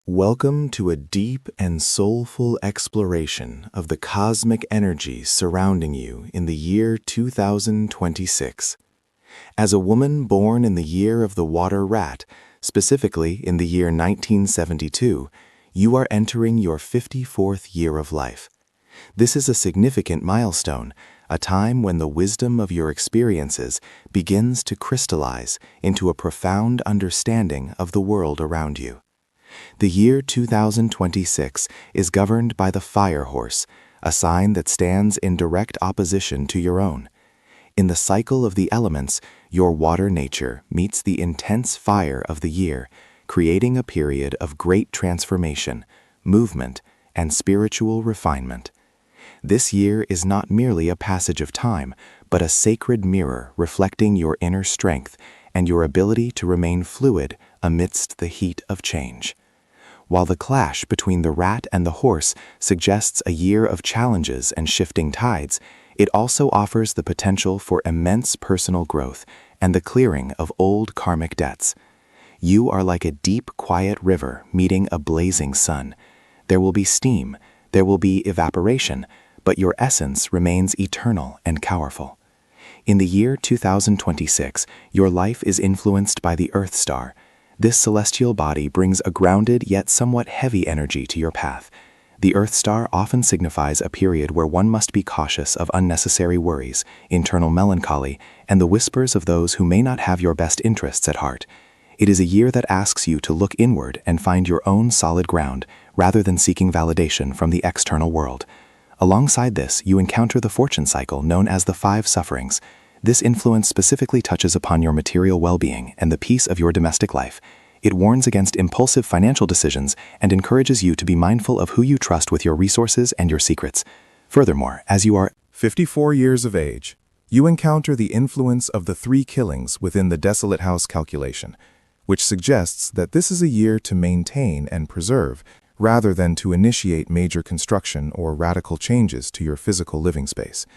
Welcome to a deep and soulful exploration of the cosmic energies surrounding you in the year 2026. As a woman born in the year of the water rat, specifically in the year 1972, you are entering your 54th year of life. This is a significant milestone, a time when the wisdom of your experiences begins to crystallize into a profound understanding of the world around you. The year 2026 is governed by the fire horse, a sign that stands in direct opposition to your own. In the cycle of the elements, your water nature meets the intense fire of the year, creating a period of great transformation, movement, and spiritual refinement. This year is not merely a passage of time, but a sacred mirror reflecting your inner strength and your ability to remain fluid amidst the heat of change. While the clash between the rat and the horse suggests a year of challenges and shifting tides, it also offers the potential for immense personal growth and the clearing of old karmic debts. You are like a deep, quiet river meeting a blazing sun. There will be steam, there will be evaporation, but your essence remains eternal and powerful. In the year 2026, your life is influenced by the Earth star. This celestial body brings a grounded yet somewhat heavy energy to your path. The Earth star often signifies a period where one must be cautious of unnecessary worries, internal melancholy, and the whispers of those who may not have your best interests at heart. It is a year that asks you to look inward and find your own solid ground, rather than seeking validation from the external world. Alongside this, you encounter the fortune cycle known as the 5 sufferings. This influence specifically touches upon your material well-being and the peace of your domestic life. It warns against impulsive financial decisions and encourages you to be mindful of who you trust with your resources and your secrets. Furthermore, as you are 54 years of age, you encounter the influence of the 3 killings within the desolate house calculation, which suggests that this is a year to maintain and preserve rather than to initiate major construction or radical changes to your physical living space.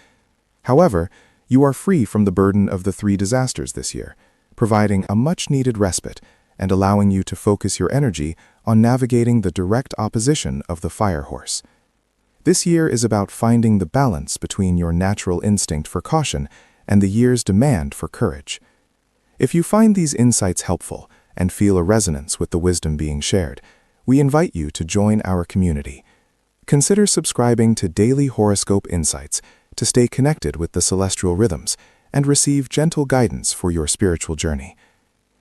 However, you are free from the burden of the 3 disasters this year, providing a much-needed respite and allowing you to focus your energy on navigating the direct opposition of the fire horse. This year is about finding the balance between your natural instinct for caution and the year's demand for courage. If you find these insights helpful and feel a resonance with the wisdom being shared, we invite you to join our community. Consider subscribing to Daily Horoscope Insights to stay connected with the celestial rhythms and receive gentle guidance for your spiritual journey.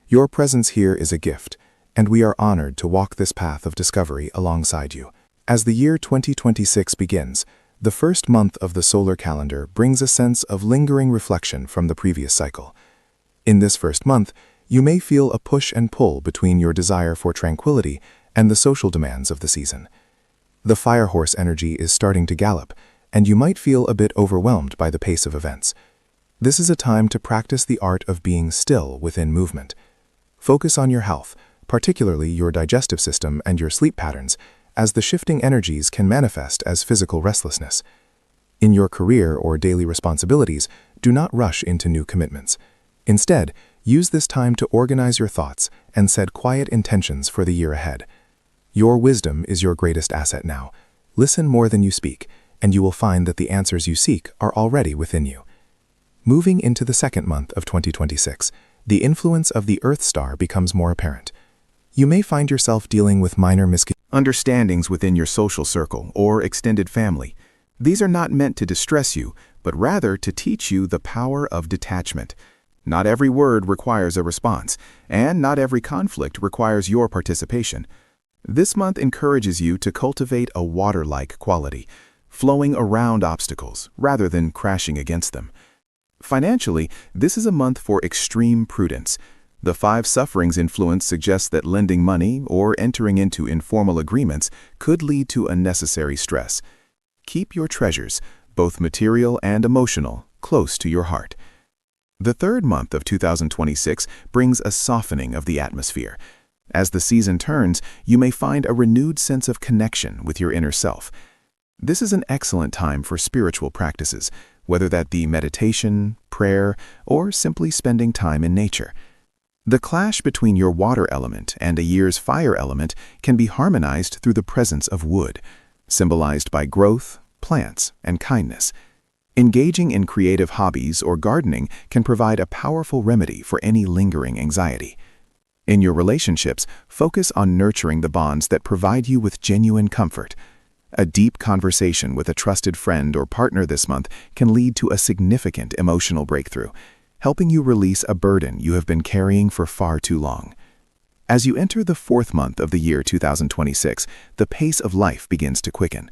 Your presence here is a gift, and we are honored to walk this path of discovery alongside you. As the year 2026 begins, the first month of the solar calendar brings a sense of lingering reflection from the previous cycle. In this first month, you may feel a push and pull between your desire for tranquility and the social demands of the season. The fire horse energy is starting to gallop, and you might feel a bit overwhelmed by the pace of events. This is a time to practice the art of being still within movement. Focus on your health, particularly your digestive system and your sleep patterns, as the shifting energies can manifest as physical restlessness. In your career or daily responsibilities, do not rush into new commitments. Instead, use this time to organize your thoughts and set quiet intentions for the year ahead. Your wisdom is your greatest asset now. Listen more than you speak, and you will find that the answers you seek are already within you. Moving into the second month of 2026, the influence of the Earth star becomes more apparent. You may find yourself dealing with minor misunderstandings within your social circle or extended family. These are not meant to distress you, but rather to teach you the power of detachment. Not every word requires a response, and not every conflict requires your participation. This month encourages you to cultivate a water-like quality, flowing around obstacles rather than crashing against them. Financially, this is a month for extreme prudence. The 5 sufferings influence suggests that lending money or entering into informal agreements could lead to unnecessary stress. Keep your treasures, both material and emotional, close to your heart. The third month of 2026 brings a softening of the atmosphere. As the season turns, you may find a renewed sense of connection with your inner self. This is an excellent time for spiritual practices, whether that be meditation, prayer, or simply spending time in nature. The clash between your water element and a year's fire element can be harmonized through the presence of wood, symbolized by growth, plants, and kindness. Engaging in creative hobbies or gardening can provide a powerful remedy for any lingering anxiety. In your relationships, focus on nurturing the bonds that provide you with genuine comfort. A deep conversation with a trusted friend or partner this month can lead to a significant emotional breakthrough, helping you release a burden you have been carrying for far too long. As you enter the fourth month of the year 2026, the pace of life begins to quicken.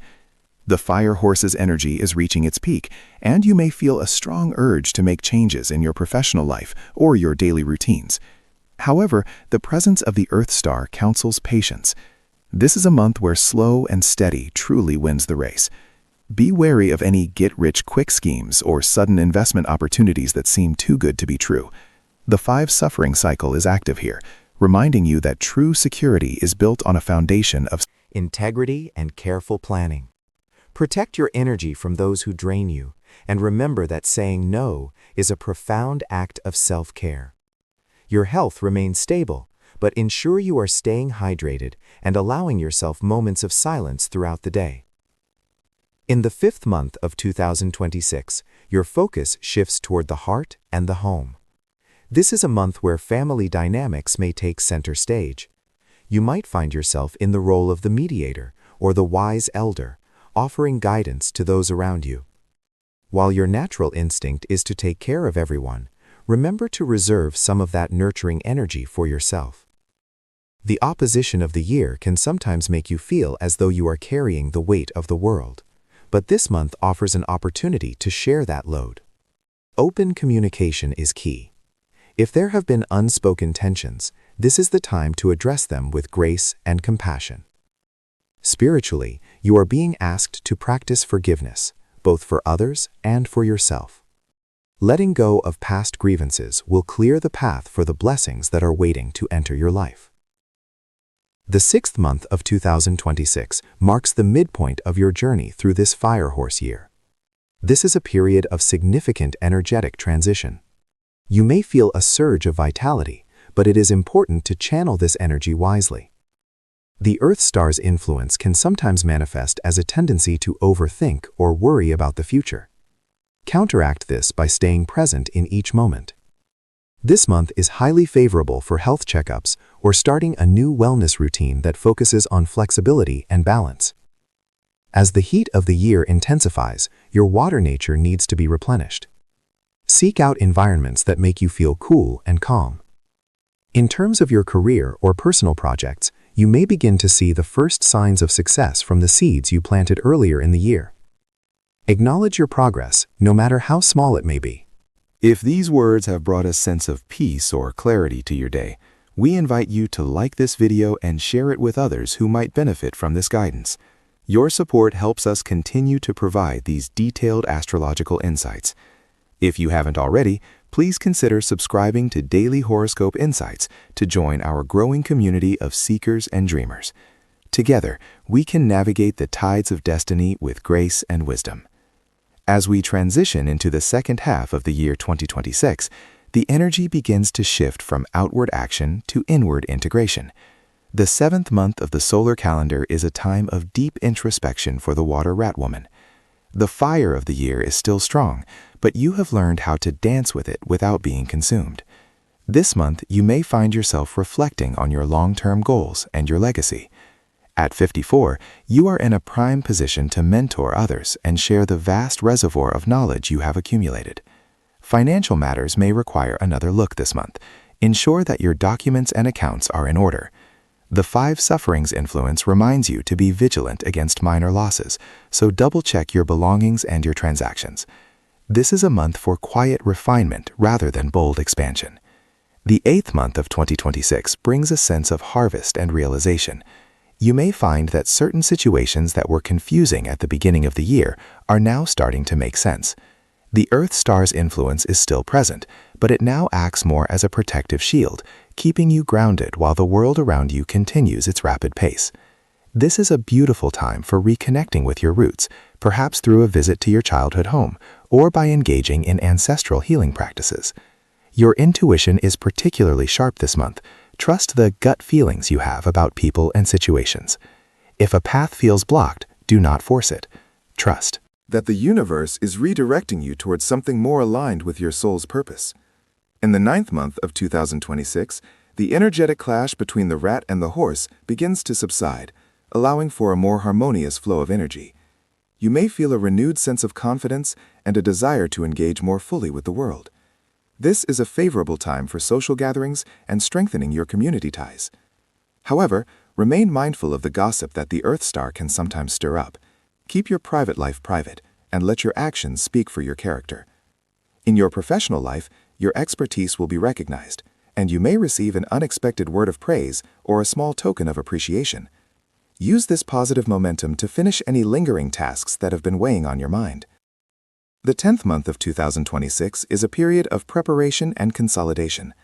The fire horse's energy is reaching its peak, and you may feel a strong urge to make changes in your professional life or your daily routines. However, the presence of the Earth Star counsels patience. This is a month where slow and steady truly wins the race. Be wary of any get-rich-quick schemes or sudden investment opportunities that seem too good to be true. The 5-suffering cycle is active here, reminding you that true security is built on a foundation of integrity and careful planning. Protect your energy from those who drain you, and remember that saying no is a profound act of self-care. Your health remains stable, but ensure you are staying hydrated and allowing yourself moments of silence throughout the day. In the 5th month of 2026, your focus shifts toward the heart and the home. This is a month where family dynamics may take center stage. You might find yourself in the role of the mediator or the wise elder, offering guidance to those around you. While your natural instinct is to take care of everyone, remember to reserve some of that nurturing energy for yourself. The opposition of the year can sometimes make you feel as though you are carrying the weight of the world. But this month offers an opportunity to share that load. Open communication is key. If there have been unspoken tensions, this is the time to address them with grace and compassion. Spiritually, you are being asked to practice forgiveness, both for others and for yourself. Letting go of past grievances will clear the path for the blessings that are waiting to enter your life. The 6th month of 2026 marks the midpoint of your journey through this fire horse year. This is a period of significant energetic transition. You may feel a surge of vitality, but it is important to channel this energy wisely. The Earth Star's influence can sometimes manifest as a tendency to overthink or worry about the future. Counteract this by staying present in each moment. This month is highly favorable for health checkups or starting a new wellness routine that focuses on flexibility and balance. As the heat of the year intensifies, your water nature needs to be replenished. Seek out environments that make you feel cool and calm. In terms of your career or personal projects, you may begin to see the first signs of success from the seeds you planted earlier in the year. Acknowledge your progress, no matter how small it may be. If these words have brought a sense of peace or clarity to your day, we invite you to like this video and share it with others who might benefit from this guidance. Your support helps us continue to provide these detailed astrological insights. If you haven't already, please consider subscribing to Daily Horoscope Insights to join our growing community of seekers and dreamers. Together, we can navigate the tides of destiny with grace and wisdom. As we transition into the second half of the year 2026, the energy begins to shift from outward action to inward integration. The 7th month of the solar calendar is a time of deep introspection for the water rat woman. The fire of the year is still strong, but you have learned how to dance with it without being consumed. This month, you may find yourself reflecting on your long-term goals and your legacy. At 54, you are in a prime position to mentor others and share the vast reservoir of knowledge you have accumulated. Financial matters may require another look this month. Ensure that your documents and accounts are in order. The 5 sufferings influence reminds you to be vigilant against minor losses, so double-check your belongings and your transactions. This is a month for quiet refinement rather than bold expansion. The 8th month of 2026 brings a sense of harvest and realization. You may find that certain situations that were confusing at the beginning of the year are now starting to make sense. The Earth Star's influence is still present, but it now acts more as a protective shield, keeping you grounded while the world around you continues its rapid pace. This is a beautiful time for reconnecting with your roots, perhaps through a visit to your childhood home, or by engaging in ancestral healing practices. Your intuition is particularly sharp this month. Trust the gut feelings you have about people and situations. If a path feels blocked, do not force it. Trust that the universe is redirecting you towards something more aligned with your soul's purpose. In the ninth month of 2026, the energetic clash between the rat and the horse begins to subside, allowing for a more harmonious flow of energy. You may feel a renewed sense of confidence and a desire to engage more fully with the world. This is a favorable time for social gatherings and strengthening your community ties. However, remain mindful of the gossip that the Earth Star can sometimes stir up. Keep your private life private and let your actions speak for your character. In your professional life, your expertise will be recognized, and you may receive an unexpected word of praise or a small token of appreciation. Use this positive momentum to finish any lingering tasks that have been weighing on your mind. The 10th month of 2026 is a period of preparation and consolidation.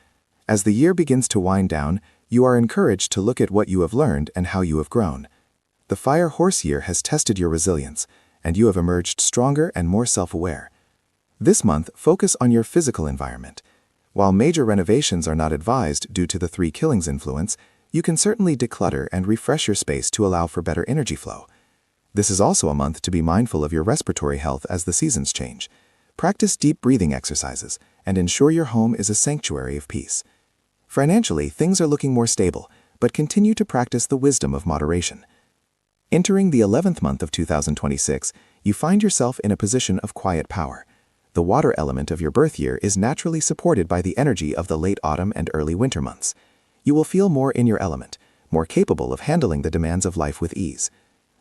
As the year begins to wind down, you are encouraged to look at what you have learned and how you have grown. The Fire Horse year has tested your resilience, and you have emerged stronger and more self-aware. This month, focus on your physical environment. While major renovations are not advised due to the three killings influence, you can certainly declutter and refresh your space to allow for better energy flow. This is also a month to be mindful of your respiratory health as the seasons change. Practice deep breathing exercises and ensure your home is a sanctuary of peace. Financially, things are looking more stable, but continue to practice the wisdom of moderation. Entering the 11th month of 2026, you find yourself in a position of quiet power. The water element of your birth year is naturally supported by the energy of the late autumn and early winter months. You will feel more in your element, more capable of handling the demands of life with ease.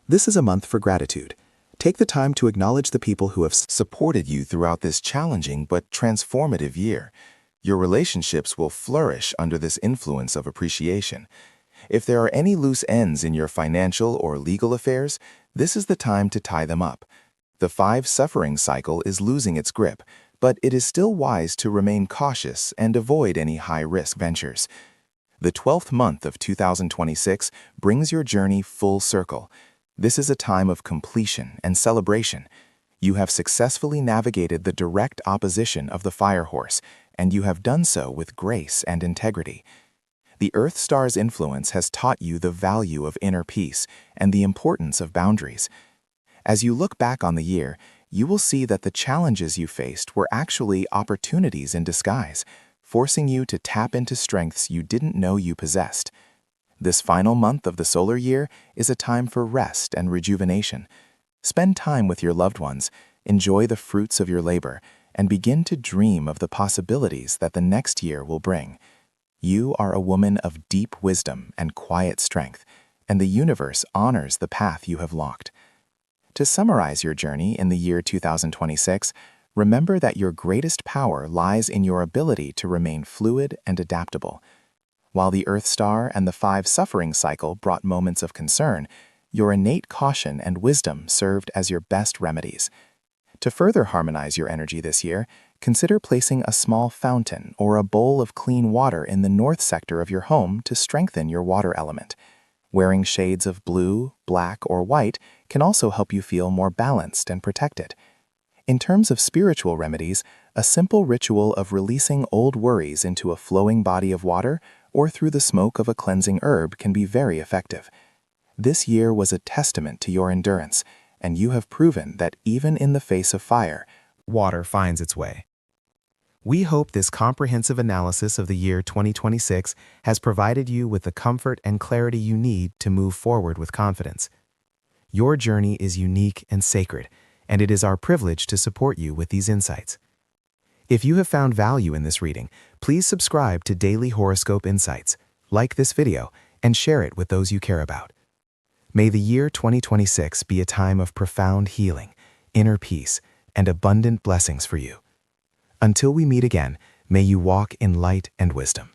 This is a month for gratitude. Take the time to acknowledge the people who have supported you throughout this challenging but transformative year. Your relationships will flourish under this influence of appreciation. If there are any loose ends in your financial or legal affairs, this is the time to tie them up. The 5 suffering cycle is losing its grip, but it is still wise to remain cautious and avoid any high-risk ventures. The 12th month of 2026 brings your journey full circle. This is a time of completion and celebration. You have successfully navigated the direct opposition of the Fire Horse, and you have done so with grace and integrity. The Earth Star's influence has taught you the value of inner peace and the importance of boundaries. As you look back on the year, you will see that the challenges you faced were actually opportunities in disguise, forcing you to tap into strengths you didn't know you possessed. This final month of the solar year is a time for rest and rejuvenation. Spend time with your loved ones, enjoy the fruits of your labor, and begin to dream of the possibilities that the next year will bring. You are a woman of deep wisdom and quiet strength, and the universe honors the path you have walked. To summarize your journey in the year 2026, remember that your greatest power lies in your ability to remain fluid and adaptable. While the Earth Star and the 5 suffering cycle brought moments of concern, your innate caution and wisdom served as your best remedies. To further harmonize your energy this year, consider placing a small fountain or a bowl of clean water in the north sector of your home to strengthen your water element. Wearing shades of blue, black, or white can also help you feel more balanced and protected. In terms of spiritual remedies, a simple ritual of releasing old worries into a flowing body of water or through the smoke of a cleansing herb can be very effective. This year was a testament to your endurance, and you have proven that even in the face of fire, water finds its way. We hope this comprehensive analysis of the year 2026 has provided you with the comfort and clarity you need to move forward with confidence. Your journey is unique and sacred, and it is our privilege to support you with these insights. If you have found value in this reading, please subscribe to Daily Horoscope Insights, like this video, and share it with those you care about. May the year 2026 be a time of profound healing, inner peace, and abundant blessings for you. Until we meet again, may you walk in light and wisdom.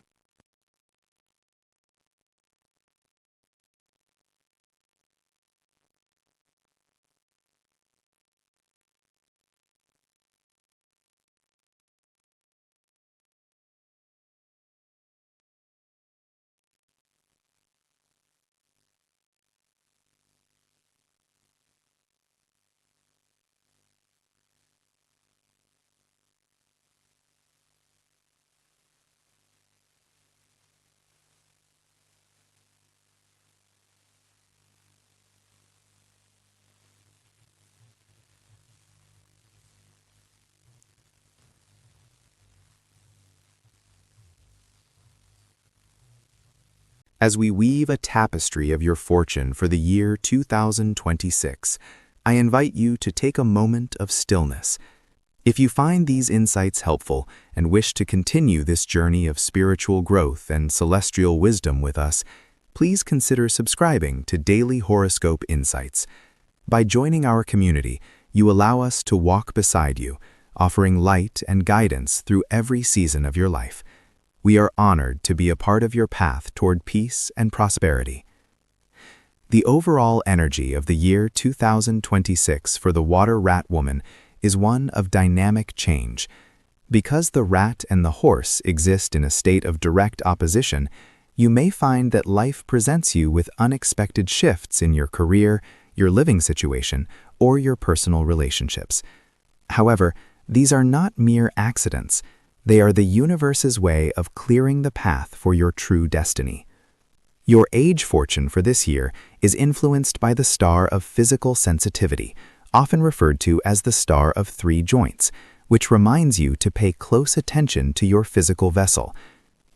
As we weave a tapestry of your fortune for the year 2026, I invite you to take a moment of stillness. If you find these insights helpful and wish to continue this journey of spiritual growth and celestial wisdom with us, please consider subscribing to Daily Horoscope Insights. By joining our community, you allow us to walk beside you, offering light and guidance through every season of your life. We are honored to be a part of your path toward peace and prosperity. The overall energy of the year 2026 for the Water Rat Woman is one of dynamic change. Because the rat and the horse exist in a state of direct opposition, you may find that life presents you with unexpected shifts in your career, your living situation, or your personal relationships. However, these are not mere accidents. They are the universe's way of clearing the path for your true destiny. Your age fortune for this year is influenced by the star of physical sensitivity, often referred to as the star of 3 joints, which reminds you to pay close attention to your physical vessel.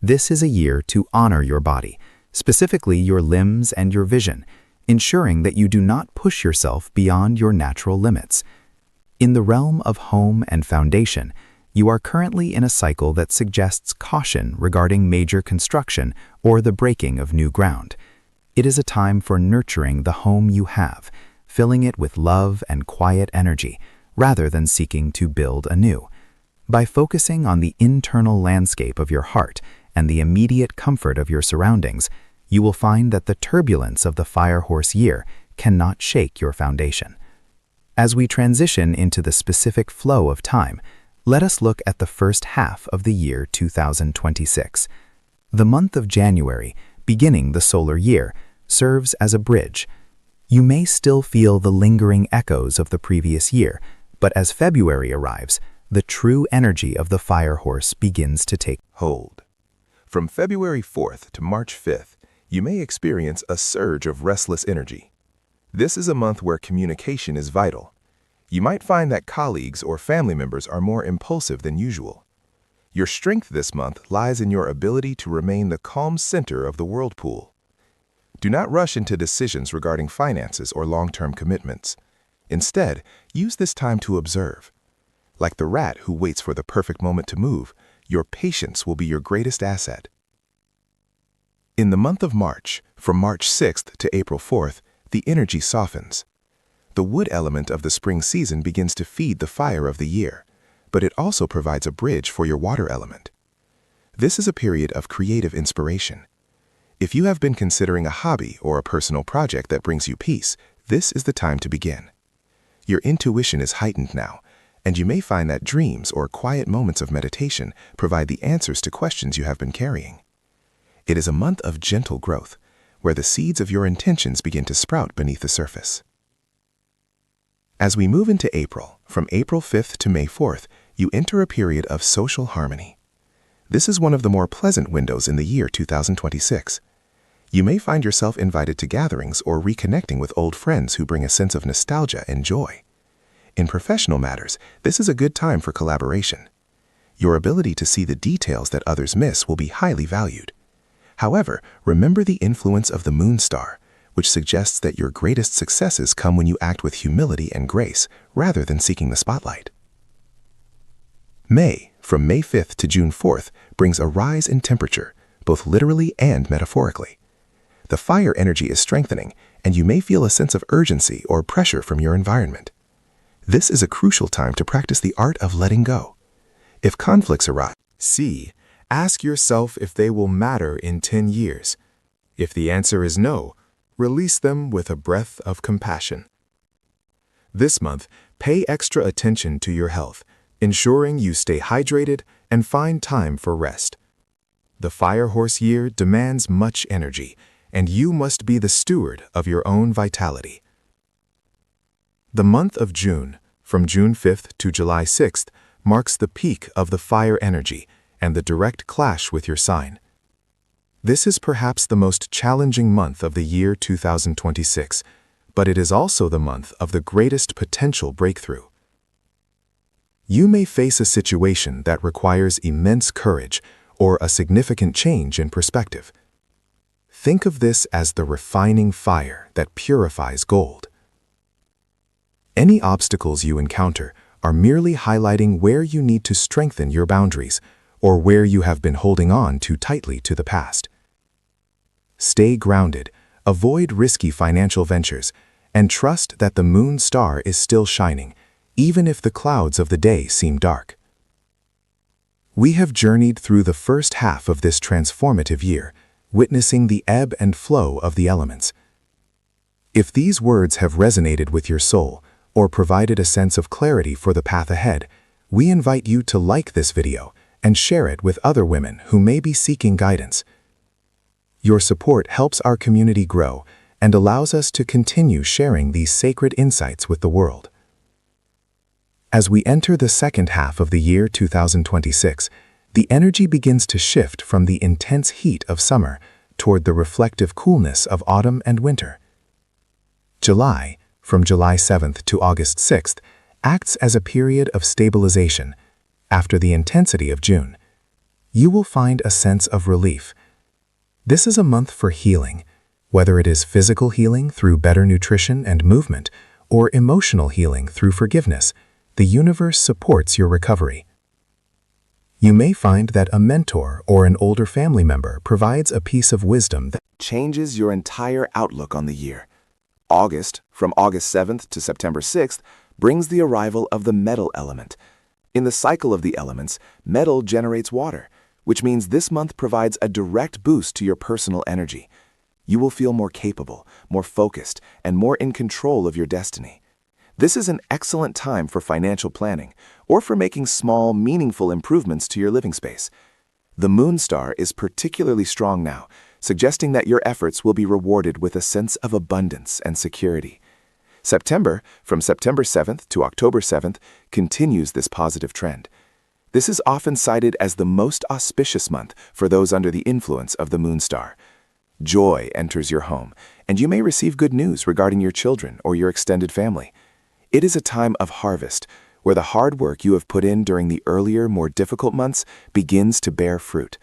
This is a year to honor your body, specifically your limbs and your vision, ensuring that you do not push yourself beyond your natural limits. In the realm of home and foundation, you are currently in a cycle that suggests caution regarding major construction or the breaking of new ground. It is a time for nurturing the home you have, filling it with love and quiet energy, rather than seeking to build anew. By focusing on the internal landscape of your heart and the immediate comfort of your surroundings, you will find that the turbulence of the Fire Horse year cannot shake your foundation. As we transition into the specific flow of time, let us look at the first half of the year 2026. The month of January, beginning the solar year, serves as a bridge. You may still feel the lingering echoes of the previous year, but as February arrives, the true energy of the Fire Horse begins to take hold. From February 4th to March 5th, you may experience a surge of restless energy. This is a month where communication is vital. You might find that colleagues or family members are more impulsive than usual. Your strength this month lies in your ability to remain the calm center of the whirlpool. Do not rush into decisions regarding finances or long-term commitments. Instead, use this time to observe. Like the rat who waits for the perfect moment to move, your patience will be your greatest asset. In the month of March, from March 6th to April 4th, the energy softens. The wood element of the spring season begins to feed the fire of the year, but it also provides a bridge for your water element. This is a period of creative inspiration. If you have been considering a hobby or a personal project that brings you peace, this is the time to begin. Your intuition is heightened now, and you may find that dreams or quiet moments of meditation provide the answers to questions you have been carrying. It is a month of gentle growth, where the seeds of your intentions begin to sprout beneath the surface. As we move into April, from April 5th to May 4th, you enter a period of social harmony. This is one of the more pleasant windows in the year 2026. You may find yourself invited to gatherings or reconnecting with old friends who bring a sense of nostalgia and joy. In professional matters, this is a good time for collaboration. Your ability to see the details that others miss will be highly valued. However, remember the influence of the moon star, which suggests that your greatest successes come when you act with humility and grace rather than seeking the spotlight. May, from May 5th to June 4th, brings a rise in temperature, both literally and metaphorically. The fire energy is strengthening, and you may feel a sense of urgency or pressure from your environment. This is a crucial time to practice the art of letting go. If conflicts arise, ask yourself if they will matter in 10 years. If the answer is no, release them with a breath of compassion. This month, pay extra attention to your health, ensuring you stay hydrated and find time for rest. The Fire Horse year demands much energy, and you must be the steward of your own vitality. The month of June, from June 5th to July 6th, marks the peak of the fire energy and the direct clash with your sign. This is perhaps the most challenging month of the year 2026, but it is also the month of the greatest potential breakthrough. You may face a situation that requires immense courage or a significant change in perspective. Think of this as the refining fire that purifies gold. Any obstacles you encounter are merely highlighting where you need to strengthen your boundaries or where you have been holding on too tightly to the past. Stay grounded, avoid risky financial ventures, and trust that the moon star is still shining, even if the clouds of the day seem dark. We have journeyed through the first half of this transformative year, witnessing the ebb and flow of the elements. If these words have resonated with your soul or provided a sense of clarity for the path ahead, we invite you to like this video and share it with other women who may be seeking guidance. Your support helps our community grow and allows us to continue sharing these sacred insights with the world. As we enter the second half of the year 2026, the energy begins to shift from the intense heat of summer toward the reflective coolness of autumn and winter. July, from July 7th to August 6th, acts as a period of stabilization. After the intensity of June, you will find a sense of relief. This is a month for healing, whether it is physical healing through better nutrition and movement or emotional healing through forgiveness. The universe supports your recovery. You may find that a mentor or an older family member provides a piece of wisdom that changes your entire outlook on the year. August, from August 7th to September 6th, brings the arrival of the metal element. In the cycle of the elements, metal generates water, which means this month provides a direct boost to your personal energy. You will feel more capable, more focused, and more in control of your destiny. This is an excellent time for financial planning or for making small, meaningful improvements to your living space. The moon star is particularly strong now, suggesting that your efforts will be rewarded with a sense of abundance and security. September, from September 7th to October 7th, continues this positive trend. This is often cited as the most auspicious month for those under the influence of the moon star. Joy enters your home, and you may receive good news regarding your children or your extended family. It is a time of harvest, where the hard work you have put in during the earlier, more difficult months begins to bear fruit.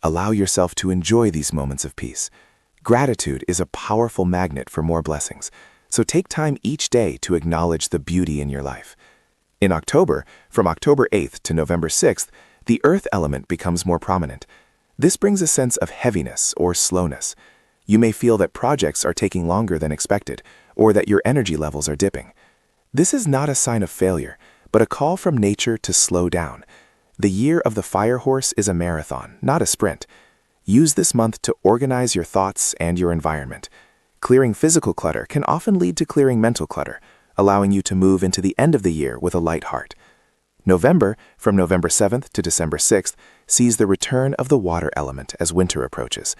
Allow yourself to enjoy these moments of peace. Gratitude is a powerful magnet for more blessings, so take time each day to acknowledge the beauty in your life. In October, from October 8th to November 6th, the earth element becomes more prominent. This brings a sense of heaviness or slowness. You may feel that projects are taking longer than expected, or that your energy levels are dipping. This is not a sign of failure, but a call from nature to slow down. The year of the fire horse is a marathon, not a sprint. Use this month to organize your thoughts and your environment. Clearing physical clutter can often lead to clearing mental clutter, allowing you to move into the end of the year with a light heart. November, from November 7th to December 6th, sees the return of the water element as winter approaches.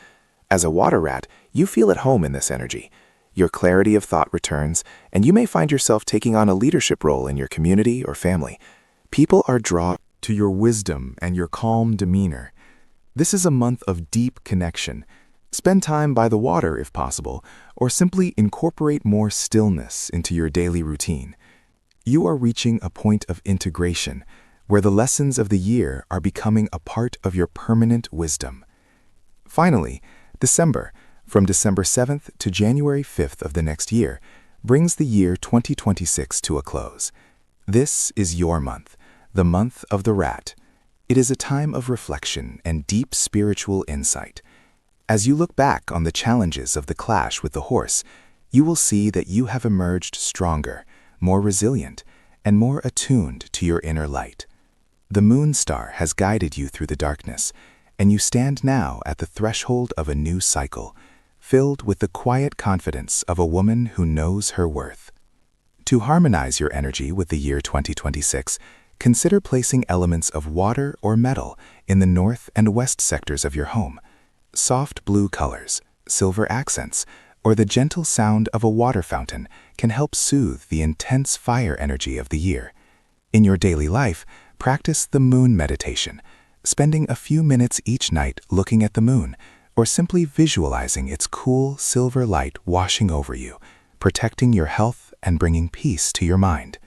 As a water rat, you feel at home in this energy. Your clarity of thought returns, and you may find yourself taking on a leadership role in your community or family. People are drawn to your wisdom and your calm demeanor. This is a month of deep connection. Spend time by the water if possible, or simply incorporate more stillness into your daily routine. You are reaching a point of integration, where the lessons of the year are becoming a part of your permanent wisdom. Finally, December, from December 7th to January 5th of the next year, brings the year 2026 to a close. This is your month, the month of the rat. It is a time of reflection and deep spiritual insight. As you look back on the challenges of the clash with the horse, you will see that you have emerged stronger, more resilient, and more attuned to your inner light. The moon star has guided you through the darkness, and you stand now at the threshold of a new cycle, filled with the quiet confidence of a woman who knows her worth. To harmonize your energy with the year 2026, consider placing elements of water or metal in the north and west sectors of your home. Soft blue colors, silver accents, or the gentle sound of a water fountain can help soothe the intense fire energy of the year. In your daily life, practice the moon meditation, spending a few minutes each night looking at the moon, or simply visualizing its cool silver light washing over you, protecting your health and bringing peace to your mind.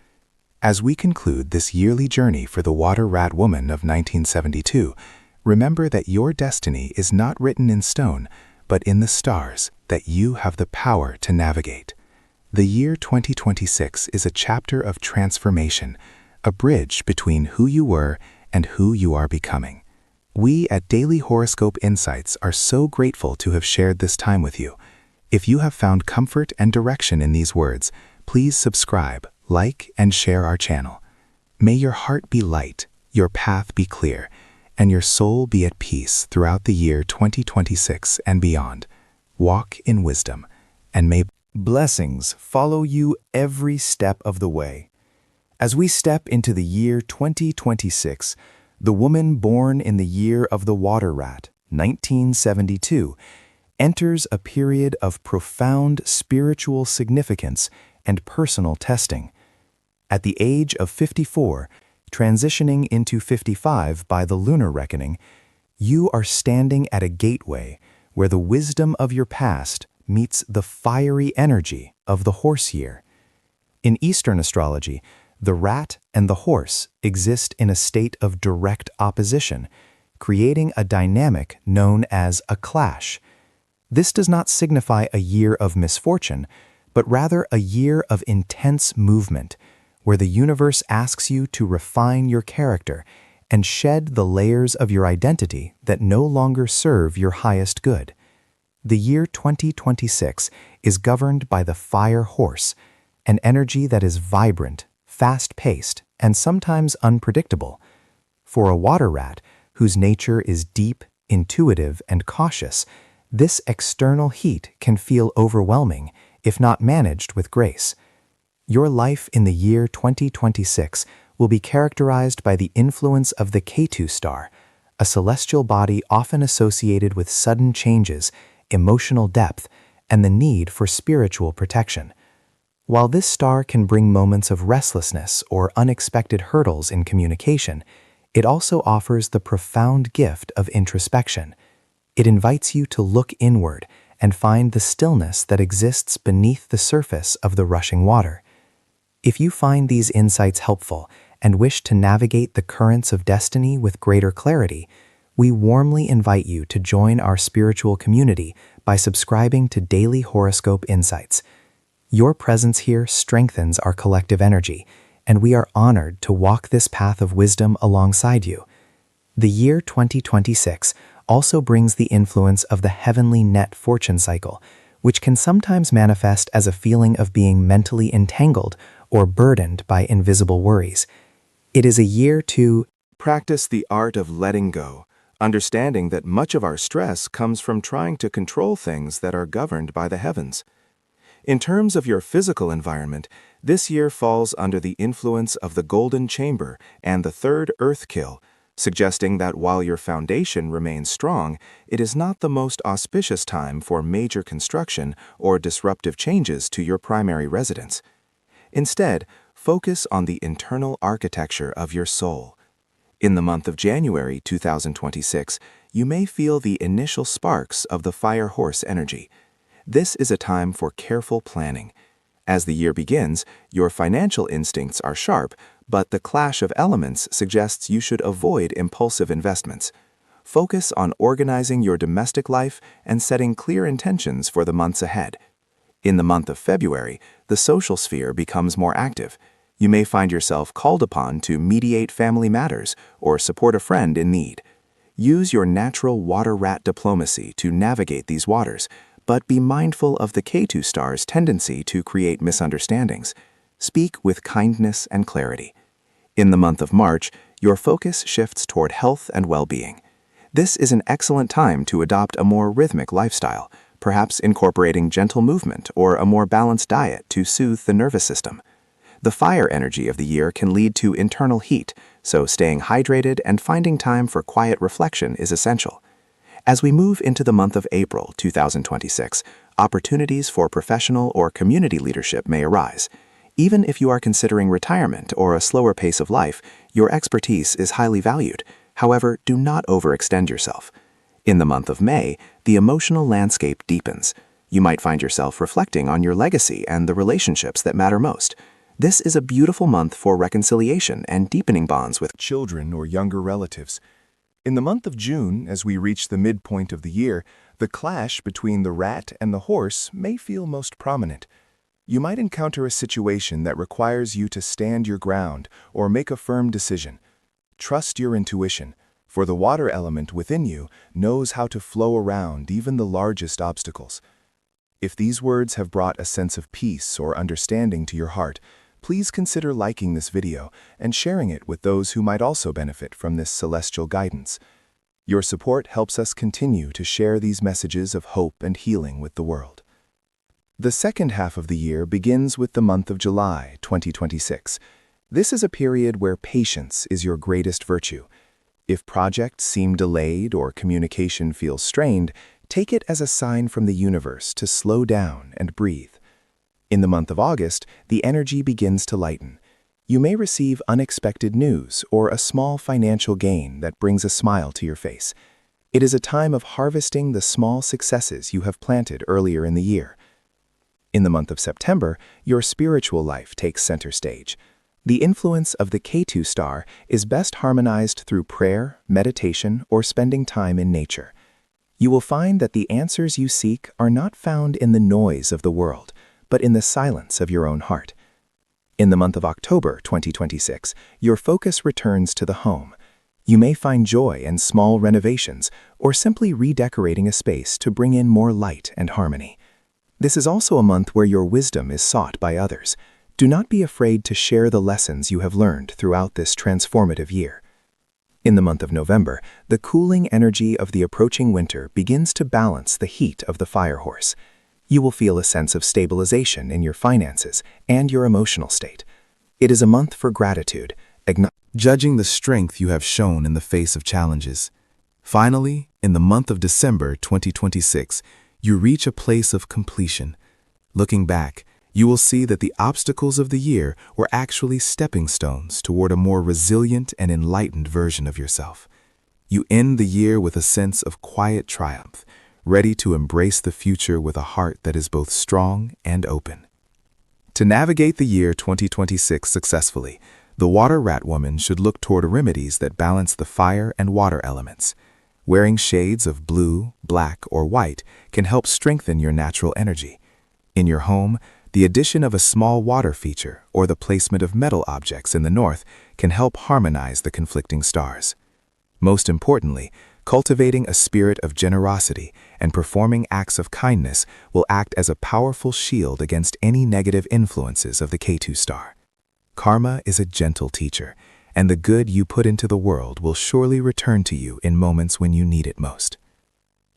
As we conclude this yearly journey for the Water Rat Woman of 1972, remember that your destiny is not written in stone, but in the stars that you have the power to navigate. The year 2026 is a chapter of transformation, a bridge between who you were and who you are becoming. We at Daily Horoscope Insights are so grateful to have shared this time with you. If you have found comfort and direction in these words, please subscribe, like, and share our channel. May your heart be light, your path be clear, and your soul be at peace throughout the year 2026 and beyond. Walk in wisdom, and may blessings follow you every step of the way. As we step into the year 2026, the woman born in the year of the water rat, 1972, enters a period of profound spiritual significance and personal testing. At the age of 54, transitioning into 55 by the lunar reckoning, you are standing at a gateway where the wisdom of your past meets the fiery energy of the horse year. In Eastern astrology, the rat and the horse exist in a state of direct opposition, creating a dynamic known as a clash. This does not signify a year of misfortune, but rather a year of intense movement, where the universe asks you to refine your character and shed the layers of your identity that no longer serve your highest good. The year 2026 is governed by the fire horse, an energy that is vibrant, fast-paced, and sometimes unpredictable. For a water rat, whose nature is deep, intuitive, and cautious, this external heat can feel overwhelming, if not managed with grace. Your life in the year 2026 will be characterized by the influence of the Ketu star, a celestial body often associated with sudden changes, emotional depth, and the need for spiritual protection. While this star can bring moments of restlessness or unexpected hurdles in communication, it also offers the profound gift of introspection. It invites you to look inward and find the stillness that exists beneath the surface of the rushing water. If you find these insights helpful and wish to navigate the currents of destiny with greater clarity, we warmly invite you to join our spiritual community by subscribing to Daily Horoscope Insights. Your presence here strengthens our collective energy, and we are honored to walk this path of wisdom alongside you. The year 2026 also brings the influence of the heavenly net fortune cycle, which can sometimes manifest as a feeling of being mentally entangled or burdened by invisible worries. It is a year to practice the art of letting go, understanding that much of our stress comes from trying to control things that are governed by the heavens. In terms of your physical environment, this year falls under the influence of the golden chamber and the third earth kill, suggesting that while your foundation remains strong, it is not the most auspicious time for major construction or disruptive changes to your primary residence. Instead, focus on the internal architecture of your soul. In the month of January 2026, you may feel the initial sparks of the fire horse energy. This is a time for careful planning. As the year begins, your financial instincts are sharp, but the clash of elements suggests you should avoid impulsive investments. Focus on organizing your domestic life and setting clear intentions for the months ahead. In the month of February, the social sphere becomes more active. You may find yourself called upon to mediate family matters or support a friend in need. Use your natural water rat diplomacy to navigate these waters, but be mindful of the Ketu star's tendency to create misunderstandings. Speak with kindness and clarity. In the month of March, your focus shifts toward health and well-being. This is an excellent time to adopt a more rhythmic lifestyle, perhaps incorporating gentle movement or a more balanced diet to soothe the nervous system. The fire energy of the year can lead to internal heat, so staying hydrated and finding time for quiet reflection is essential. As we move into the month of April 2026, opportunities for professional or community leadership may arise. Even if you are considering retirement or a slower pace of life, your expertise is highly valued. However, do not overextend yourself. In the month of May, the emotional landscape deepens. You might find yourself reflecting on your legacy and the relationships that matter most. This is a beautiful month for reconciliation and deepening bonds with children or younger relatives. In the month of June, as we reach the midpoint of the year, The clash between the rat and the horse may feel most prominent. You might encounter a situation that requires you to stand your ground or make a firm decision. Trust your intuition, for the water element within you knows how to flow around even the largest obstacles. If these words have brought a sense of peace or understanding to your heart, please consider liking this video and sharing it with those who might also benefit from this celestial guidance. Your support helps us continue to share these messages of hope and healing with the world. The second half of the year begins with the month of July 2026. This is a period where patience is your greatest virtue. If projects seem delayed or communication feels strained, take it as a sign from the universe to slow down and breathe. In the month of August, the energy begins to lighten. You may receive unexpected news or a small financial gain that brings a smile to your face. It is a time of harvesting the small successes you have planted earlier in the year. In the month of September, your spiritual life takes center stage. The influence of the Ketu star is best harmonized through prayer, meditation, or spending time in nature. You will find that the answers you seek are not found in the noise of the world, but in the silence of your own heart. In the month of October 2026, your focus returns to the home. You may find joy in small renovations or simply redecorating a space to bring in more light and harmony. This is also a month where your wisdom is sought by others. Do not be afraid to share the lessons you have learned throughout this transformative year. In the month of November, the cooling energy of the approaching winter begins to balance the heat of the fire horse. You will feel a sense of stabilization in your finances and your emotional state. It is a month for gratitude, judging the strength you have shown in the face of challenges. Finally, in the month of December 2026, you reach a place of completion. Looking back, you will see that the obstacles of the year were actually stepping stones toward a more resilient and enlightened version of yourself. You end the year with a sense of quiet triumph, ready to embrace the future with a heart that is both strong and open. To navigate the year 2026 successfully, the water rat woman should look toward remedies that balance the fire and water elements. Wearing shades of blue, black, or white can help strengthen your natural energy. In your home, the addition of a small water feature or the placement of metal objects in the north can help harmonize the conflicting stars. Most importantly, cultivating a spirit of generosity and performing acts of kindness will act as a powerful shield against any negative influences of the Ketu star. Karma is a gentle teacher, and the good you put into the world will surely return to you in moments when you need it most.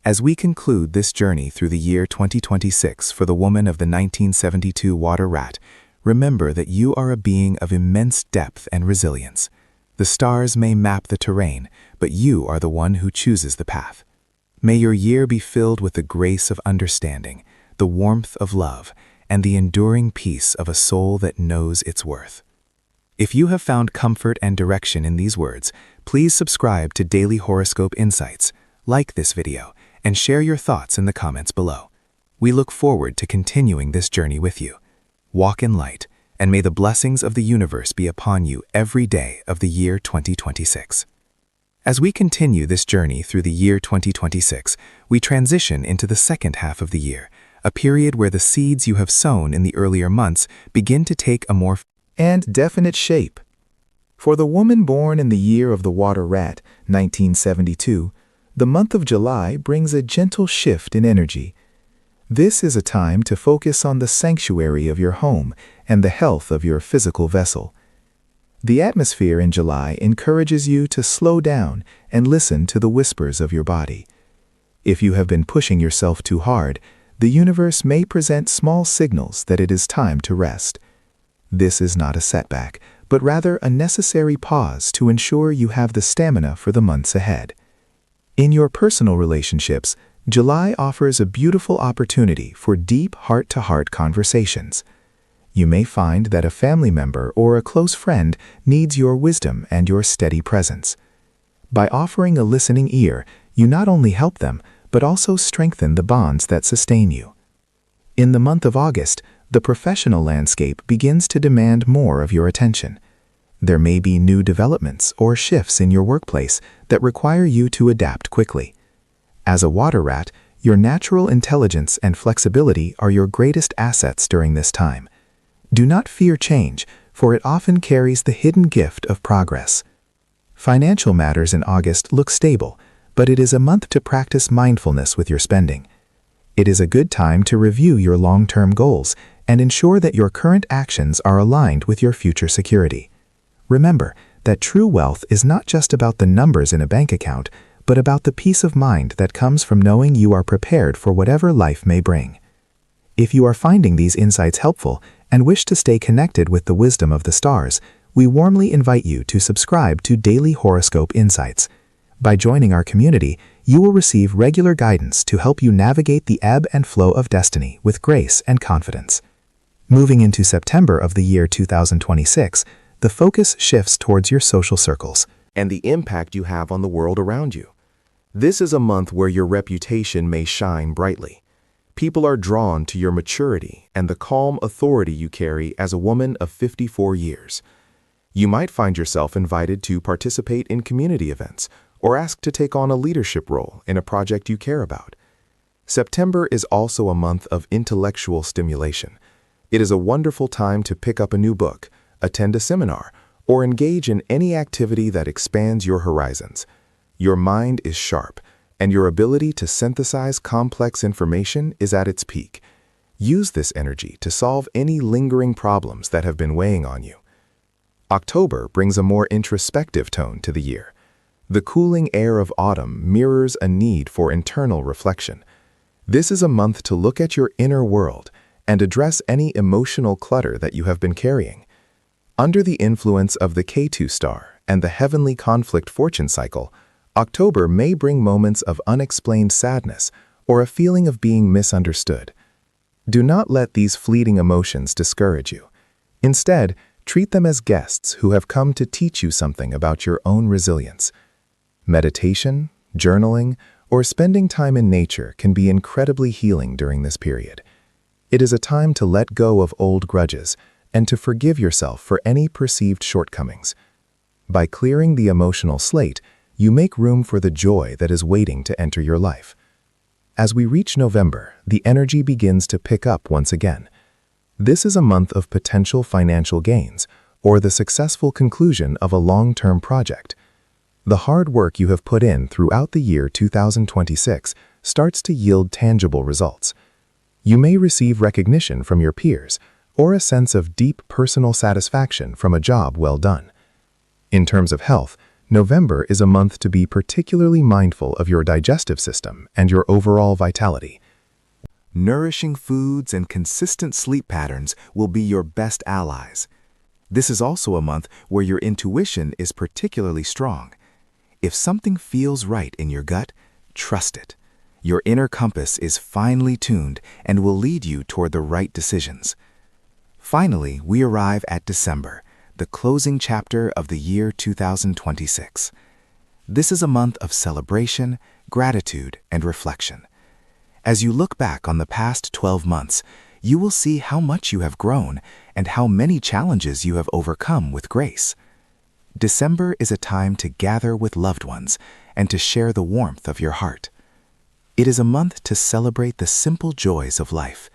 As we conclude this journey through the year 2026 for the woman of the 1972 water rat, remember that you are a being of immense depth and resilience. The stars may map the terrain, but you are the one who chooses the path. May your year be filled with the grace of understanding, the warmth of love, and the enduring peace of a soul that knows its worth. If you have found comfort and direction in these words, please subscribe to Daily Horoscope Insights, like this video, and share your thoughts in the comments below. We look forward to continuing this journey with you. Walk in light, and may the blessings of the universe be upon you every day of the year 2026. As we continue this journey through the year 2026, we transition into the second half of the year, a period where the seeds you have sown in the earlier months begin to take a more and definite shape. For the woman born in the year of the water rat, 1972, the month of July brings a gentle shift in energy. This is a time to focus on the sanctuary of your home and the health of your physical vessel. The atmosphere in July encourages you to slow down and listen to the whispers of your body. If you have been pushing yourself too hard, the universe may present small signals that it is time to rest. This is not a setback, but rather a necessary pause to ensure you have the stamina for the months ahead. In your personal relationships, July offers a beautiful opportunity for deep heart-to-heart conversations. You may find that a family member or a close friend needs your wisdom and your steady presence. By offering a listening ear, you not only help them, but also strengthen the bonds that sustain you. In the month of August, the professional landscape begins to demand more of your attention. There may be new developments or shifts in your workplace that require you to adapt quickly. As a water rat, Your natural intelligence and flexibility are your greatest assets during this time. Do not fear change, for it often carries the hidden gift of progress. Financial matters in August look stable, but it is a month to practice mindfulness with your spending. It is a good time to review your long-term goals and ensure that your current actions are aligned with your future security. Remember that true wealth is not just about the numbers in a bank account, but about the peace of mind that comes from knowing you are prepared for whatever life may bring. If you are finding these insights helpful and wish to stay connected with the wisdom of the stars, we warmly invite you to subscribe to Daily Horoscope Insights. By joining our community, you will receive regular guidance to help you navigate the ebb and flow of destiny with grace and confidence. Moving into September of the year 2026, the focus shifts towards your social circles and the impact you have on the world around you. This is a month where your reputation may shine brightly. People are drawn to your maturity and the calm authority you carry as a woman of 54 years. You might find yourself invited to participate in community events or asked to take on a leadership role in a project you care about. September is also a month of intellectual stimulation. It is a wonderful time to pick up a new book, attend a seminar, or engage in any activity that expands your horizons. Your mind is sharp, and your ability to synthesize complex information is at its peak. Use this energy to solve any lingering problems that have been weighing on you. October brings a more introspective tone to the year. The cooling air of autumn mirrors a need for internal reflection. This is a month to look at your inner world and address any emotional clutter that you have been carrying. Under the influence of the K2 star and the heavenly conflict fortune cycle, October may bring moments of unexplained sadness or a feeling of being misunderstood. Do not let these fleeting emotions discourage you. Instead, treat them as guests who have come to teach you something about your own resilience. Meditation, journaling, or spending time in nature can be incredibly healing during this period. It is a time to let go of old grudges and to forgive yourself for any perceived shortcomings. By clearing the emotional slate, you make room for the joy that is waiting to enter your life. As we reach November, the energy begins to pick up once again. This is a month of potential financial gains or the successful conclusion of a long-term project. The hard work you have put in throughout the year 2026 starts to yield tangible results. You may receive recognition from your peers or a sense of deep personal satisfaction from a job well done. In terms of health, November is a month to be particularly mindful of your digestive system and your overall vitality. Nourishing foods and consistent sleep patterns will be your best allies. This is also a month where your intuition is particularly strong. If something feels right in your gut, trust it. Your inner compass is finely tuned and will lead you toward the right decisions. Finally, we arrive at December, the closing chapter of the year 2026. This is a month of celebration, gratitude, and reflection. As you look back on the past 12 months, you will see how much you have grown and how many challenges you have overcome with grace. December is a time to gather with loved ones and to share the warmth of your heart. It is a month to celebrate the simple joys of life,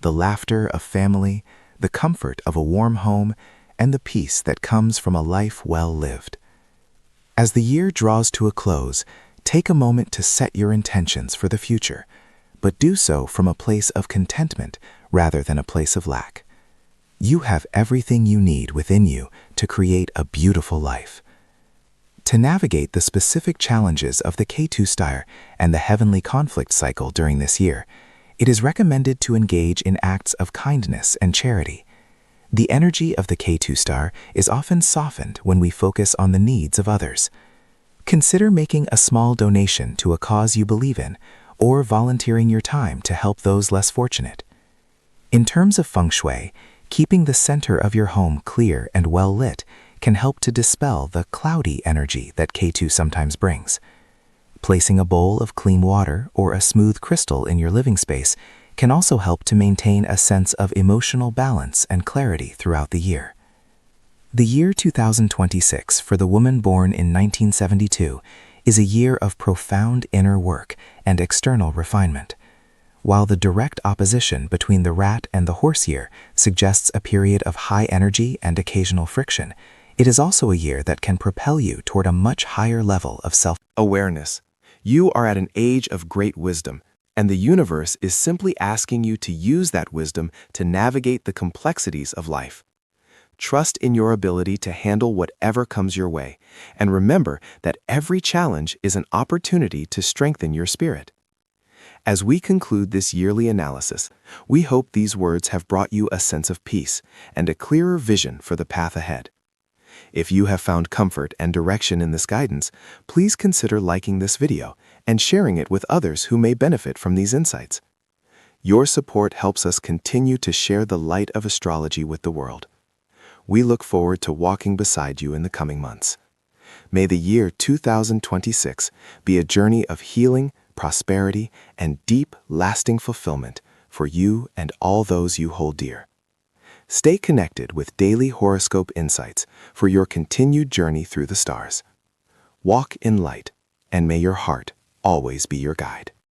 the laughter of family, the comfort of a warm home, and the peace that comes from a life well lived. As the year draws to a close, take a moment to set your intentions for the future, but do so from a place of contentment rather than a place of lack. You have everything you need within you to create a beautiful life. To navigate the specific challenges of the K2 star and the heavenly conflict cycle during this year, it is recommended to engage in acts of kindness and charity. The energy of the K2 star is often softened when we focus on the needs of others. Consider making a small donation to a cause you believe in, or volunteering your time to help those less fortunate. In terms of feng shui, keeping the center of your home clear and well lit can help to dispel the cloudy energy that K2 sometimes brings. Placing a bowl of clean water or a smooth crystal in your living space can also help to maintain a sense of emotional balance and clarity throughout the year. The year 2026 for the woman born in 1972 is a year of profound inner work and external refinement. While the direct opposition between the rat and the horse year suggests a period of high energy and occasional friction, it is also a year that can propel you toward a much higher level of Awareness. You are at an age of great wisdom, and the universe is simply asking you to use that wisdom to navigate the complexities of life. Trust in your ability to handle whatever comes your way, and remember that every challenge is an opportunity to strengthen your spirit. As we conclude this yearly analysis, we hope these words have brought you a sense of peace and a clearer vision for the path ahead. If you have found comfort and direction in this guidance, please consider liking this video and sharing it with others who may benefit from these insights. Your support helps us continue to share the light of astrology with the world. We look forward to walking beside you in the coming months. May the year 2026 be a journey of healing, prosperity, and deep, lasting fulfillment for you and all those you hold dear. Stay connected with daily horoscope insights for your continued journey through the stars. Walk in light, and may your heart always be your guide.